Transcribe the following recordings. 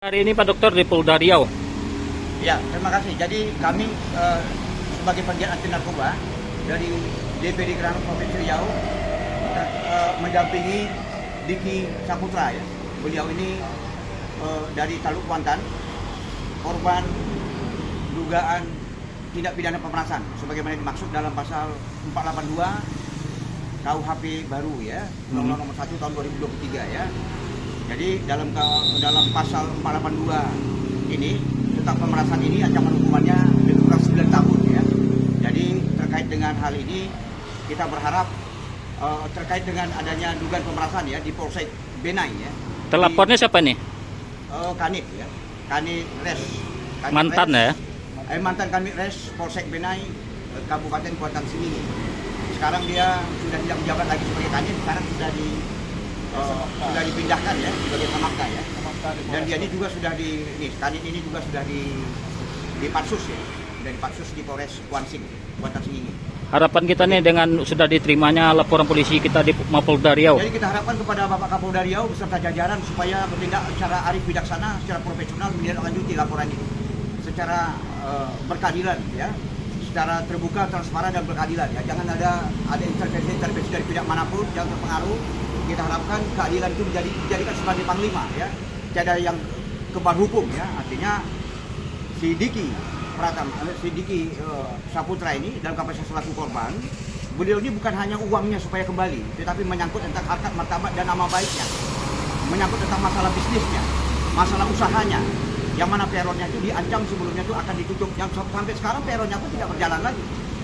Hari ini Pak Dokter di Polda Riau. Ya, terima kasih. Jadi kami sebagai penggiat anti narkoba dari DPD Gerhana Provinsi Riau mendampingi Diki Saputra ya. Beliau ini dari Taluk Kuantan, korban dugaan tindak pidana pemerasan sebagaimana dimaksud dalam pasal 482 KUHP baru ya, Undang-Undang Nomor 1 Tahun 2023 ya. Jadi dalam pasal 482 ini tentang pemerasan ini ancaman hukumannya lebih kurang 9 tahun ya. Jadi terkait dengan hal ini kita berharap terkait dengan adanya dugaan pemerasan ya di Polsek Benai ya. Telapornya siapa nih? Kanit ya. Kanit Res. Mantan ya? Mantan Kanit Res Polsek Benai Kabupaten Kuantan Sengingi. Sekarang dia sudah tidak menjabat lagi sebagai Kanit, sekarang sudah dipindahkan ya sebagai Samapta ya. Dan dia ini juga sudah Kanit ini juga sudah di Patsus ya. Sudah di Patsus di Polres Kuansing, Kuantan Sengingi. Harapan kita nih dengan sudah diterimanya laporan polisi kita di Mapolda Riau. Jadi kita harapkan kepada Bapak Kapolda Riau beserta jajaran supaya bertindak secara arif bijaksana, secara profesional menindaklanjuti laporan ini secara berkeadilan ya, secara terbuka, transparan dan berkeadilan ya. Jangan ada intervensi dari pihak manapun yang terpengaruh. Kita harapkan keadilan itu dijadikan sebagai panglima ya. Tiada yang kebal hukum ya. Artinya si Diki Saputra ini dalam kapasitas selaku korban, beliau ini bukan hanya uangnya supaya kembali, tetapi menyangkut tentang harkat martabat dan nama baiknya, menyangkut tentang masalah bisnisnya, masalah usahanya, yang mana peronnya itu diancam sebelumnya itu akan ditutup, yang sampai sekarang peronnya pun tidak berjalan lagi,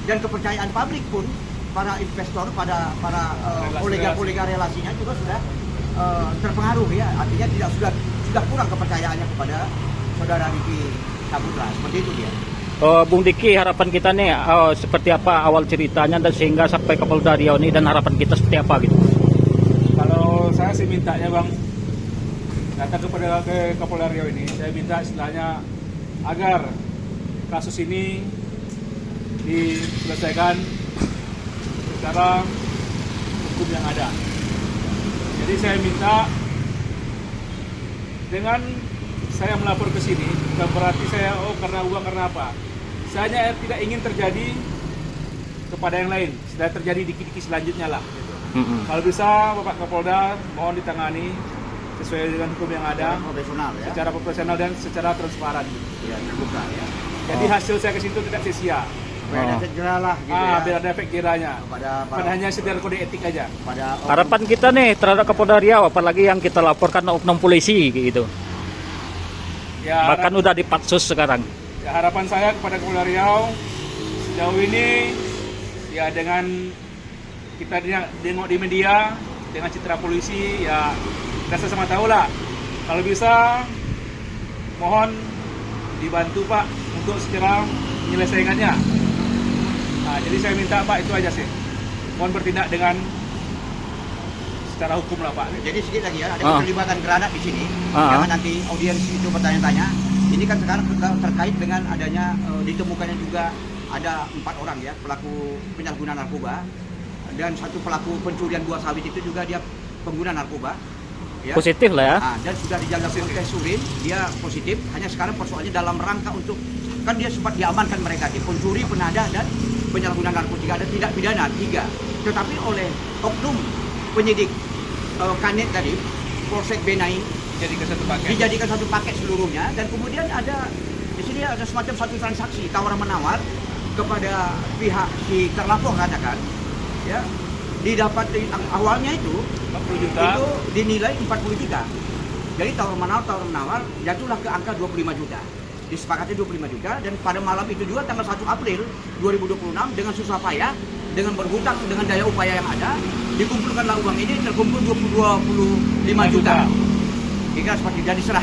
dan kepercayaan publik pun para investor, para kolega-kolega relasinya juga sudah terpengaruh ya. Artinya sudah kurang kepercayaannya kepada saudara Diki Saputra, seperti itu dia. Bung Diki, harapan kita nih seperti apa awal ceritanya dan sehingga sampai ke Polda Riau ini, dan harapan kita seperti apa gitu? Kalau saya sih mintanya Bang, datang kepada Kapolda Riau ini, saya minta istilahnya agar kasus ini diselesaikan secara hukum yang ada. Jadi saya minta, dengan saya melapor ke sini bukan berarti saya karena uang, karena apa. Saya hanya tidak ingin terjadi kepada yang lain, sudah terjadi dikit-dikit selanjutnya lah gitu. Kalau bisa Bapak Kapolda mohon ditangani sesuai dengan hukum yang ada, Profesional ya. secara profesional dan secara transparan gitu. Ya, terbuka ya. Jadi hasil saya ke situ tidak sia-sia. Supaya ada efek jerah lah gitu ya. Biar ada efek jerahnya. Bukan hanya sekedar kode etik aja. Harapan kita nih terhadap Kapolda Riau, apalagi yang kita laporkan oknum polisi gitu. Ya, Bahkan udah di Patsus sekarang. Ya, harapan saya kepada Kapolda Riau sejauh ini ya, dengan kita tengok di media dengan citra polisi ya, kita sama tahu lah. Kalau bisa mohon dibantu Pak untuk segera menyelesaikannya. Nah, jadi saya minta Pak itu aja sih. Mohon bertindak dengan secara hukum lah Pak. Jadi sedikit lagi ya, ada keterlibatan granat di sini. Jangan nanti audiens itu bertanya-tanya. Ini kan sekarang terkait dengan adanya ditemukannya juga ada 4 orang ya pelaku penyalahgunaan narkoba, dan 1 pelaku pencurian buah sawit itu juga dia pengguna narkoba. Ya. Positif lah ya. Dan sudah dijaga tes urin, dia positif. Hanya sekarang persoalannya dalam rangka untuk, kan dia sempat diamankan mereka di pencuri, penadah dan penyalahgunaan narkotika, dan tidak pidana 3. Tetapi oleh oknum penyidik Kanit tadi, Polsek Benai dijadikan satu paket seluruhnya, dan kemudian ada di sini ada semacam satu transaksi tawar-menawar kepada pihak si terlapor katakan ya, didapat awalnya itu 40 juta itu dinilai 40 juta. Jadi tawar-menawar jatuhlah ke angka 25 juta. Disepakati 25 juta, dan pada malam itu juga tanggal 1 April 2026 dengan susah payah, dengan berhutang, dengan daya upaya yang ada, dikumpulkanlah uang ini, terkumpul 25 juta. Kira seperti jadi serah